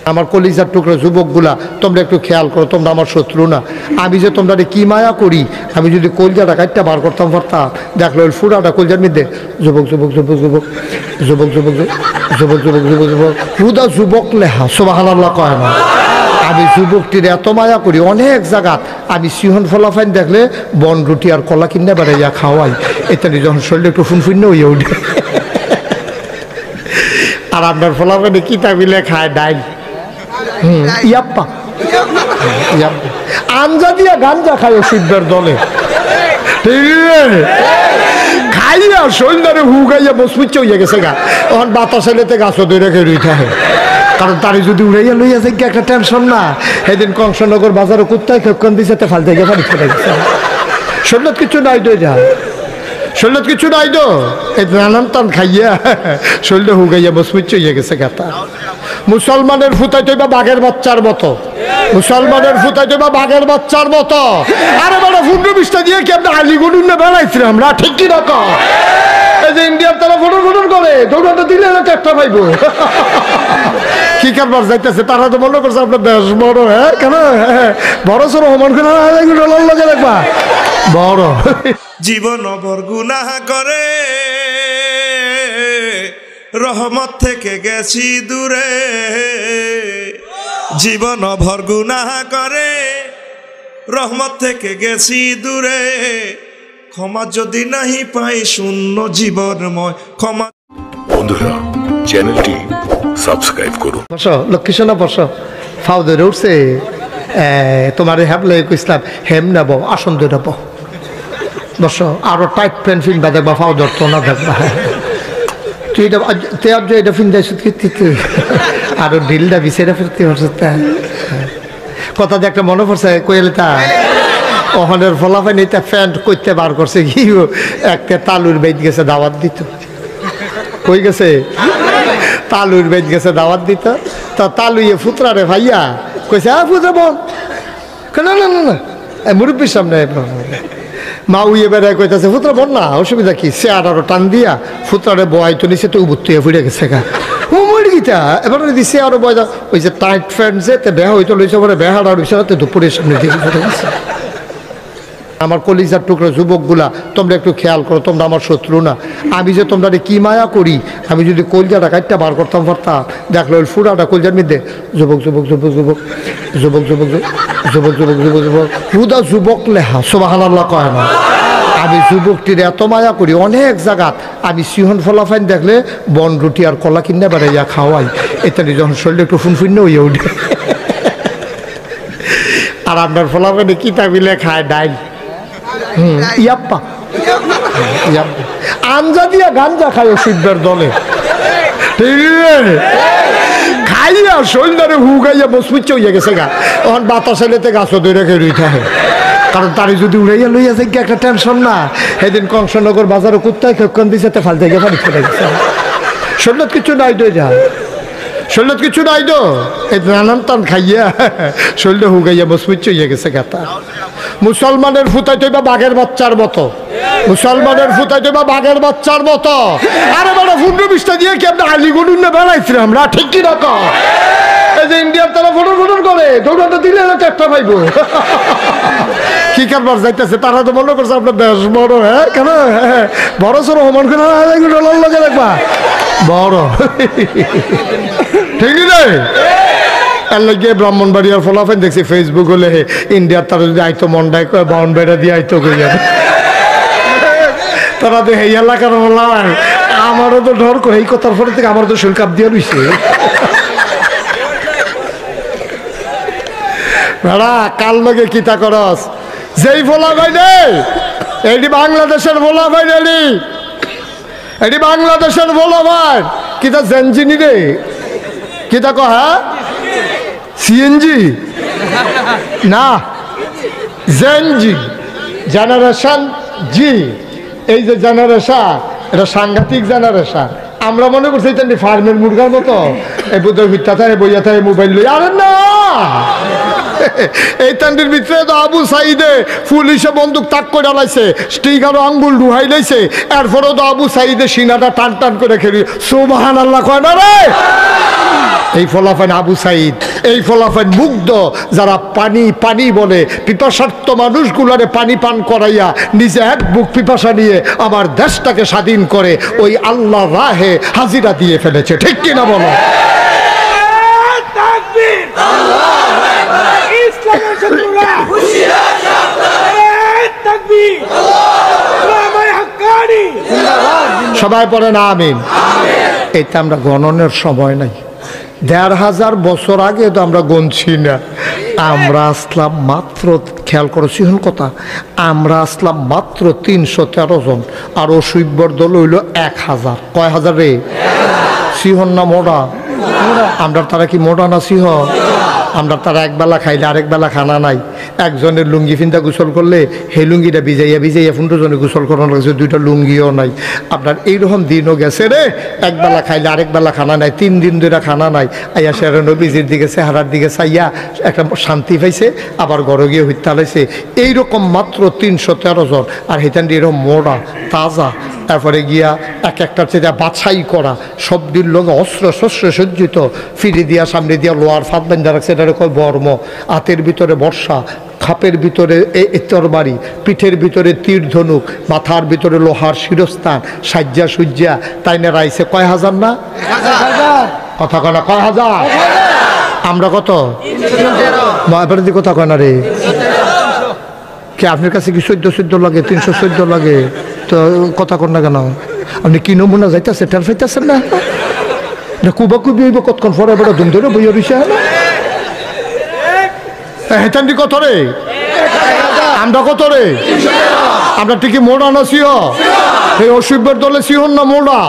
আমার কলিজার টুকরো যুবকগুলা, তোমরা একটু খেয়াল করো, তোমরা আমার শত্রু না। আমি যে তোমরা কি মায়া করি, আমি যদি কলজাটা কাটটা বার করতাম পারতাম, দেখলো ওই ফুটাটা কলজার মধ্যে যুবক যুবক যুবক যুবক যুবক যুবক যুবক যুবক যুবক যুবক হুদা যুবক লেহা সুবহানাল্লাহ কয় না। আমি যুবকটির এত মায়া করি, অনেক জায়গাত আমি সিহন ফলাফাইন দেখলে বন রুটি আর কলা কিনে বেড়াইয়া খাওয়াই, এতে যখন শরীরে একটু ফুনফুন্ন হইয়া উঠে। আর আপনার ফলাফাইনে কি তাবিলে খায় ডাইল, ইয়াপ্পা আঞ্জা দিয়া গাঞ্জা খায় ওষুধের দলে, খাইয়া শরীরে হুগাইয়া বসপুচ্ছ হইয়া গেছে গা। তখন বাতাস এলেতে গাছও ধরে রেখে রইতে হয়, কারণ তারি যদি উড়াইয়া লইয়া যায় একটা টেনশন না। সেদিন কংসনগর বাজারে কুত্তায় খেপকন দিছে, ফালতে গিয়ে পানি ফেলে গেছে। শরীর কিছু নাই তো, যা শরীর কিছু নাই তো, এই নানান টান খাইয়া শরীরে হুগাইয়া বসপুচ্ছ হইয়া গেছে গাতা। মুসলমানের ফুটাইতে বা বাঘের বাচ্চার মতো, মুসলমানের ফুটাইতে বা বাঘের বাচ্চার মতো। আরে বড় ফুন্ডু বিষ্টা দিয়ে কি আমরা আলিগুড়ুন না বেড়াইছিলাম আমরা, ঠিক কি রকম? এই যে ইন্ডিয়ার তারা ফটোর ফটোর করে দৌড়াতে দিলে একটা পাইব কি কারবার যাইতেছে, তারা তো মনে করছে আপনার দেশ বড়। হ্যাঁ কেন বড় সড়ো হমান করে লগে দেখবা বড় জীবন ভর গুনাহ করে রহমত থেকে গেছি দূরে, জীবন ভর গুনাহ করে রহমত থেকে গেছি দূরে, ক্ষমা যদি নাহি পাই শূন্য জীবনময় ক্ষমা। বন্ধুরা চ্যানেলটি সাবস্ক্রাইব করুন। বসো লক্ষ্মী সোনা বসো, ফাও ধরে উঠছে তোমার হ্যাবলে ইসলাম হেম নেব আসন ধরে নেব, বসো আরো টাইট প্যান্ট ফিল্ম দেখবা, ফাও ধরতো না দেখবা। তুই এটা এটা ফিন দেয় আরো ঢিলটা বিছেরা ফিরতে পারছ। কথা দিয়ে একটা মনে পড়ছে কইলে তা ওখানের ফলাফাই নিতে প্যান্ট করতে বার করছে কি, একটা তালুর বেদ গেছে দাওয়াত দিত, কই গেছে তালুর বেদ গেছে দাওয়াত দিত। তা তালুয়ে ফুতরা রে ভাইয়া কইছে ফুতরা বল, না না না না মুরব্বীর সামনে মা উইয়ে বেড়ায় কইতেছে ফুতরা বল না, অসুবিধা কি? সে আরো টান দিয়া ফুতরারে বয় তো নিচে তো উবুত্তুয়ে ফুটে গেছে গা। ও মরে গিতা এবার দিছে আরো বয়, ওই যে টাইট ফ্যান্ট যে বেহা হইতো লইছে পরে বেহাড়া রইছে দুপুরের সামনে দিকে ফুটে গেছে। আমার কলিজার টুকরো যুবকগুলা, তোমরা একটু খেয়াল করো, তোমরা আমার শত্রু না। আমি যে তোমরা কি মায়া করি, আমি যদি কলজাটা কাটটা বার করতাম পারতাম, দেখলো ওই ফুটাটা কলজার মধ্যে যুবক যুবক যুবক যুবক যুবক যুবক যুবক যুবক যুবক যুবক হুদা যুবক লেহা সুবহানাল্লাহ কয় না। আমি যুবকটির এত মায়া করি, অনেক জায়গাত আমি সিহন ফলাফাইন দেখলে বন রুটি আর কলা কিনে বেড়াইয়া খাওয়াই, এতে যখন শরীরে একটু ফুনফুন্ন হইয়া উঠে। আর আপনার ফলাফাইনে কি তাবিলে খায় ডাইল, ইয়াপ্পা আঞ্জা দিয়া গাঞ্জা খায় ওষুধের দলে, খাইয়া শরীরে হুগাইয়া বসপুচ্ছ হইয়া গেছে গা। তখন বাতাস এলেতে গাছও ধরে রেখে রইতে হয়, কারণ তারি যদি উড়াইয়া লইয়া যায় একটা টেনশন না। সেদিন কংসনগর বাজারে কুত্তায় খেপকন দিছে, ফালতে গিয়ে পানি ফেলে গেছে। শরীর কিছু নাই তো, যা শরীর কিছু নাই তো, এই নানান টান খাইয়া শরীরে হুগাইয়া বসপুচ্ছ হইয়া গেছে গাতা। মুসলমানের ফুটাইতে বা বাঘের বাচ্চার মতো, মুসলমানের ফুটাইতে বা বাঘের বাচ্চার মতো। আরে বড় ফুন্ডু বিষ্টা দিয়ে কি আমরা আলিগুড়ুন না বেড়াইছিলাম আমরা, ঠিক কি রকম? এই যে ইন্ডিয়ার তারা ফটোর ফটোর করে দৌড়াতে দিলে একটা পাইব কি কারবার যাইতেছে, তারা তো মনে করছে আপনার দেশ বড়। হ্যাঁ কেন বড় সড়ো হমান করে লগে দেখবা বড়, ঠিক নেই? এর লাগে ব্রাহ্মণবাড়িয়ার ফলাফেন দেখছি ফেসবুক হলে ইন্ডিয়ার তারা যদি আইতো মন্ডায় বাউন বেড়া দিয়ে আইতো কই যাবে, তারা তো এই এলাকার বললাম। আমারও তো ডর করে এই কথার পরে থেকে আমার তো শরীর কাপ দিয়ে রইছে। বেড়া কাল লগে কিতা করস, যেই ফোলা ভাই রে এটি বাংলাদেশের ফোলা ভাই রে, এটি বাংলাদেশের ফোলা ভাই কিতা জেনজিনি রে কিতা কহ, হ্যাঁ সিএনজি না জেনজি জেনারেশন জি। এই যে জেনারেশন এটা সাংঘাতিক জেনারেশন। আমরা মনে করছি এটা ফার্মের মুরগার মতো এই বুদ্ধ ভিত্তা থাকে বইয়া থাকে মোবাইল লই, আরে না এই তান্ডির ভিতরে তো আবু সাইদে পুলিশে বন্দুক তাক করে লাইছে, স্টিকারও আঙ্গুল ডুহাই লাইছে, এরপরেও তো আবু সাইদে সিনাটা টান টান করে খেলি সুবহানাল্লাহ কয় না রে। এই ফলাফান আবু সাইদ, এই ফলাফান মুগ্ধ যারা পানি পানি বলে, পিপাসার্থ মানুষগুলারে পানি পান করাইয়া নিজে এক বুক পিপাসা নিয়ে আমার দেশটাকে স্বাধীন করে ওই আল্লাহ রাহে হাজিরা দিয়ে ফেলেছে, ঠিক কিনা বলো? সবাই পড়েন আমিন। এটা আমরা গণনের সময় নাই, ১,৫০০ বছর আগে তো আমরা গণছি না। আমরা আসলাম মাত্র, খেয়াল করো সিহন কথা, আমরা আসলাম মাত্র ৩১৩ জন, আর অসুইব্বর দল হইল ১,০০০। কয় হাজার রে? সিহন না মোড়া? আমরা তারা কি মোড়া না সিহন? আমরা তারা একবেলা খাইলে আরেক বেলা খানা নাই। একজনের লুঙ্গি ফিনটা গোসল করলে সেই লুঙ্গিটা ভিজাইয়া ভিজাইয়া ১৫ জনে গোসল করানো লাগছে, 2টা লুঙ্গিও নাই। আপনার এইরকম দিনও গেছে রে, একবেলা খাইলে আরেক বেলা খানা নাই, 3 দিন ধরে খানা নাই। আইয়া সে নবীজির দিকে চেহারার দিকে চাইয়া একটা শান্তি পাইছে, আবার ঘরে গিয়ে হত্যা লাইছে। এইরকম মাত্র ৩১৩ জন, আর হেতান দিয়ে এরকম মোড়া তাজা, তারপরে গিয়া এক একটার চেয়ে বাছাই করা, সবদিন লোক অস্ত্র শস্ত্র সজ্জিত, ফিরে দিয়া সামনে দিয়া লোহার ফাঁদ বান্ধা রাখছে, এটা কয় বর্ম, হাতের ভিতরে বর্ষা, খাপের ভিতরে তরবারি, পিঠের ভিতরে তীর ধনুক, মাথার ভিতরে লোহার শিরস্থান, সাজ্জা সুজ্জা, তাই না রাইছে কয় হাজার না? কথা কয় না? কয় হাজার? আমরা কত? এবারে কথা কয় না রে? কে আপনার কাছে কি ১৪ লাগে? ৩১৪ লাগে? তো কথা কন না কেন? আপনি কি নমুনা যাইতেছে টের পাইতেছেন না? কুবা কুবি হইব কতক্ষণ পরে বড় ধুম ধরে বইয়া রইছে। হেতান্ডি কত রে? আমরা কত রে? আমরা ঠিকই মোড়া না সিহ? এই অসুবিধার দলে সিহন না মোড়া?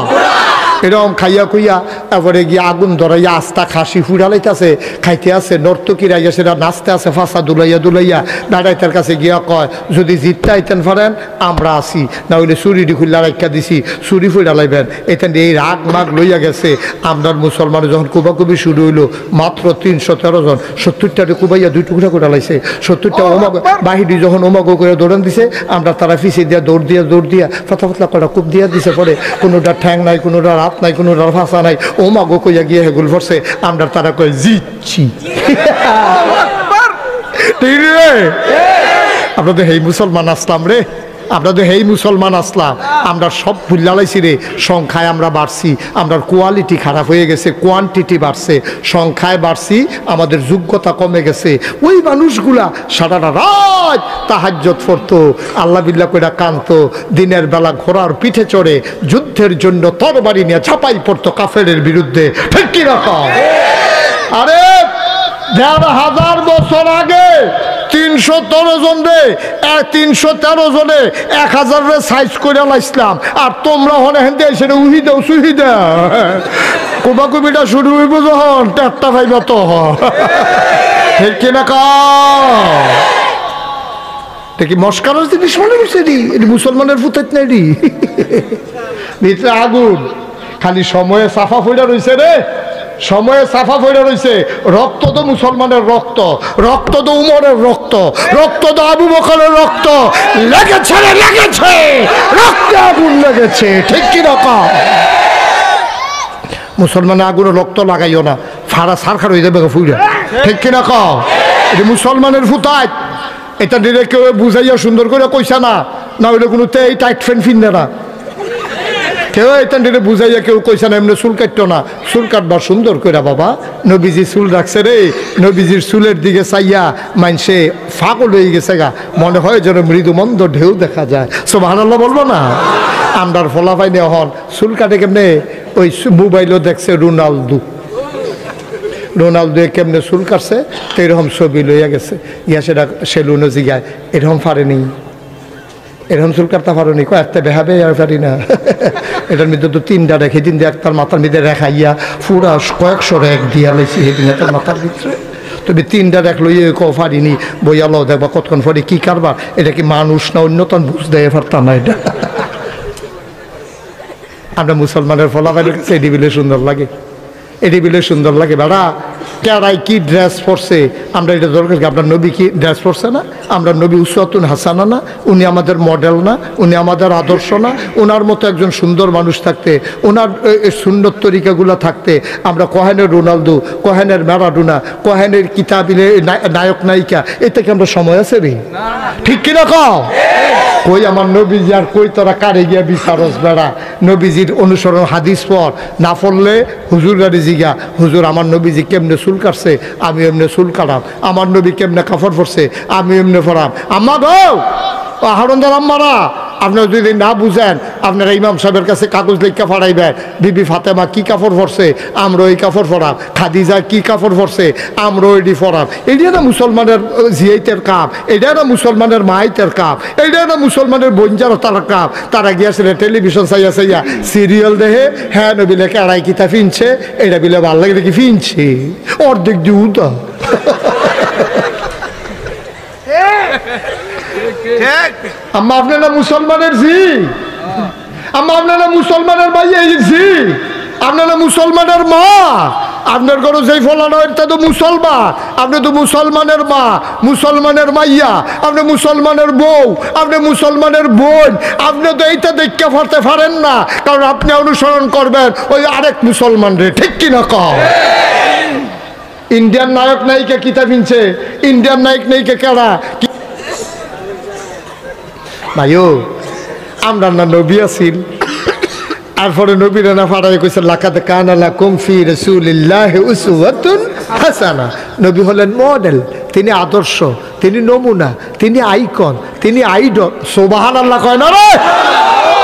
এরকম খাইয়া খুইয়া তারপরে গিয়ে আগুন ধরাইয়া আস্তা খাসি ফুরালাইতেছে, খাইতে আছে, নর্তকীরা ইয়া সেটা নাচতে আছে, ফাঁসা দুলাইয়া দুলাইয়া দাঁড়াইতার কাছে গিয়া কয় যদি জিততে আইতেন পারেন আমরা আসি, না হইলে চুরিটি খুললা রাখা দিছি, চুরি ফুরালাইবেন। এখান এই রাগ মাগ লইয়া গেছে। আপনার মুসলমান যখন কুবাকুবি শুরু হইলো মাত্র ৩১৩ জন, ৭০টারে কুবাইয়া 2 টুকরা করে লাইছে। ৭০টা ওমাগ বাহিনী যখন ওমাগো করে দৌড়ান দিছে, আমরা তারা পিছিয়ে দিয়া দৌড় দিয়া ফাতা ফাতলা কটা কূপ দিয়া দিছে। পরে কোনোটা ঠ্যাং নাই, কোনোটা রাত নাই, কোনো ভাষা নাই, ও মাগো কইয়া গিয়ে হেগুল ভরছে। আমরা তারা কই জিতছি। আমরা তো হেই মুসলমান আসলাম রে, আমরা তো হেই মুসলমান আসলাম। আমরা সব ভুলালাইছি রে, সংখ্যায় আমরা বাড়ছি, আমরা কোয়ালিটি খারাপ হয়ে গেছে, কোয়ান্টিটি বাড়ছে, সংখ্যায় বাড়ছি, আমাদের যোগ্যতা কমে গেছে। ওই মানুষগুলা সারাটা রাত তাহাজ্জুদ পড়তো, আল্লাহ বিল্লাহ কইরা কানতো, দিনের বেলা ঘোড়ার পিঠে চড়ে যুদ্ধের জন্য তরবারি নিয়ে ঝাঁপাই পড়তো কাফেরের বিরুদ্ধে, ঠিক কি রকম? আরে ১,৫০০ বছর আগে ৩১৩ জন রে, ৩১৩ জনে ১,০০০ রে সাইজ করে লাইছিলাম। আর তোমরা হনে হেনতে সেটা উহি দাও সুহি দাও, কুবাকুবিটা শুরু হইব যখন টেটটা ভাইবা তো ঠিক কিনা কি মস্কারের জিনিস মনে করছে রি? এটি মুসলমানের ফুটাইত নাই রি, ভিতরে আগুন, খালি সময়ে সাফা ফইরা রয়েছে রে, সময়ে সাফা ফইরা রয়েছে। রক্ত তো মুসলমানের রক্ত, রক্ত তো উমরের রক্ত, রক্ত তো আবু বকরের রক্ত, লেগেছে রে লেগেছে, রক্তে আগুন লেগেছে, ঠিক কি রকম? মুসলমানের আগুনে রক্ত লাগাইও না, ফাড়া সারখার হয়ে যাবে ফুইরা, ঠিক কিনা কও? এটি মুসলমানের ফুটাই। এটা দিলে কেউ বুঝাইয়া সুন্দর করে কইসা না, না হইলে কোনো এই টাইট ফ্যান ফিনবে না। কেউ এটা দিলে বুঝাইয়া কেউ কইসা না, এমনি চুল কাটতো না, চুল কাটবার সুন্দর করে বাবা। নবীজি চুল রাখছে রে, নবীজির চুলের দিকে চাইয়া মানসে ফাগল হয়ে গেছে গা, মনে হয় যেন মৃদু মন্দ ঢেউ দেখা যায়। সুবহানাল্লাহ বলবো না? আমরার ফলাফাই নেওয়া হন চুল কাটে কেমনে, ওই মোবাইলও দেখছে রোনালদো কেমনে চুল কাটছে, তো এরকম ছবি লইয়া গেছে, ইয়া সেটা সেলুনও জিগায় এরকম পারেনি, এরকম চুল কাটতে পারো নি? কয়েকটা বেহাবে আর পারি না। এটার মধ্যে তো 3টা রেখে দিন দিয়ে একটার মাথার মধ্যে রেখাইয়া পুরা কয়েকশো রেখ দিয়া লাইছি সেদিন তার মাথার ভিতরে। তুমি 3টা রেখ লইয়ে কেউ পারিনি, বইয়ালো দেখবা কতক্ষণ পরে কি কারবার, এটা কি মানুষ না অন্যতম বুঝ দেয় পারতাম না। এটা আমরা মুসলমানের ফলাফল কাছে এটি বলে সুন্দর লাগে, এটি বিলে সুন্দর লাগে বেড়া কেরাই কি ড্রেস পরছে আমরা এটা দরকার কি আপনার নবী কি ড্রেস পরছে না আমরা নবী উসওয়াতুন হাসানা না উনি আমাদের মডেল না উনি আমাদের আদর্শ না ওনার মতো একজন সুন্দর মানুষ থাকতে ওনার সুন্নত তরিকাগুলো থাকতে আমরা কোহেনের রোনালদো কোহেনের ম্যারাডোনা কোহেনের কিতাবিলে নায়ক নায়িকা এ থেকে আমরা সময় আছে রে ঠিক কিনা কও কই আমার নবীজি আর কই তোরা কারে গিয়া বিচারস বেড়া নবীজির অনুসরণ হাদিস পর না পড়লে হুজুর গাড়ি জিগা হুজুর আমার নবীজি কেমনে চুল কাটছে আমি এমনি চুল কাটাম আমার নবী কেমনে কাপড় পরছে আমি এমনি পরাম আম্মা গো হারুনদার আম্মারা আপনারা যদি না বুঝেন আপনারা ইমাম সাহেবের কাছে কাগজ লেখা ফাড়াইবেন বিবি ফাতেমা কি কাপড় পরছে আমরা ওই কাপড় পরাম খাদিজা কি কাপড় পরছে আমরা ওইটি পরাম এটা না মুসলমানের জিয়াইতের কাপ এটা না মুসলমানের মাইতের কাপ এটা না মুসলমানের বঞ্জার তারা কাপ তারা গিয়াছিলেন টেলিভিশন চাইয়া চাইয়া সিরিয়াল দেখে হ্যাঁ নবিলে কেড়াই কিতা ফিনছে এটা বিলে ভাল লাগে দেখি ফিনছে অর্ধেক দিউতা আম্মা আপনারা মুসলমানের জি আম্মা আপনারা মুসলমানের ভাই জি আপনারা মুসলমানের মা আপনার ঘরে যেই ফলানো এটা তো মুসলমান আপনি তো মুসলমানের মা মুসলমানের মাইয়া আপনি মুসলমানের বউ আপনি মুসলমানের বোন আপনি তো এইটা দেখতে পারতে পারেন না কারণ আপনি অনুসরণ করবেন ওই আরেক মুসলমান রে ঠিক কিনা কও ইন্ডিয়ান নায়ক নায়িকা কিতা ফিনছে ইন্ডিয়ান নায়ক নায়িকা কেডা ভাইও আমরা না নবী আছিল তারপরে নবীর না ফাড়াই কইছে লাকাদ কানা লাকুম ফি রাসূলিল্লাহি উসওয়াতুন হাসানা নবী হলেন মডেল তিনি আদর্শ তিনি নমুনা তিনি আইকন তিনি আইডল সুবহানাল্লাহ কয় না রে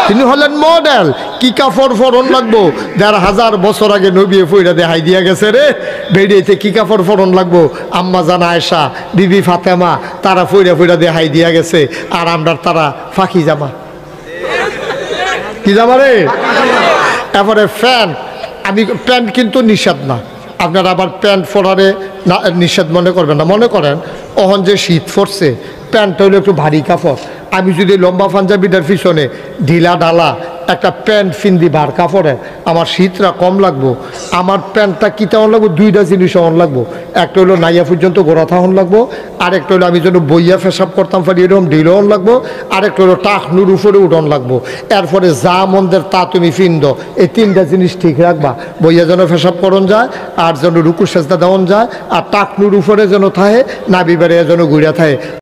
তিনি হলেন মডেল কি কাপড় পরন লাগবো ১৫০০ বছর আগে নবী ফইরা দেখাই দিয়া গেছে রে বেড়িয়েতে কি কাপড় পরন লাগবো আম্মা জান আয়েশা বিবি ফাতেমা তারা ফইরা দেখাই দিয়া গেছে আর আমরা তারা ফাঁকি জামা কি জামা রে এরপরে প্যান্ট আমি প্যান্ট কিন্তু নিষেধ না আপনারা আবার প্যান্ট পরারে না নিষেধ মনে করবেন না মনে করেন অহন যে শীত পড়ছে প্যান্টটা হলো একটু ভারী কাপড় আমি যদি লম্বা পাঞ্জাবিটার পিছনে ঢিলা ডালা একটা প্যান্ট ফিন্দি বার কাপড়ে আমার শীতটা কম লাগবো আমার প্যান্টটা কী তেমন লাগবো দুইটা জিনিস অন লাগবো একটা হলো নাইয়া পর্যন্ত গোড়া থাহন লাগবো আরেকটা হলো আমি যেন বইয়া ফেসাব করতাম পারি এরকম ঢিল অন লাগবো আরেকটা হলো টাকনুর উপরে উঠন লাগবো এরপরে যা মন্দের তা তুমি ফিন্দ এই তিনটা জিনিস ঠিক রাখবা বইয়া যেন ফেসাব করন যায় আর যেন রুকু সেজদা দেওয়ান যায় আর টাকনুর উপরে যেন থাহে নাবি বেড়ে যেন ঘুরিয়া থাকে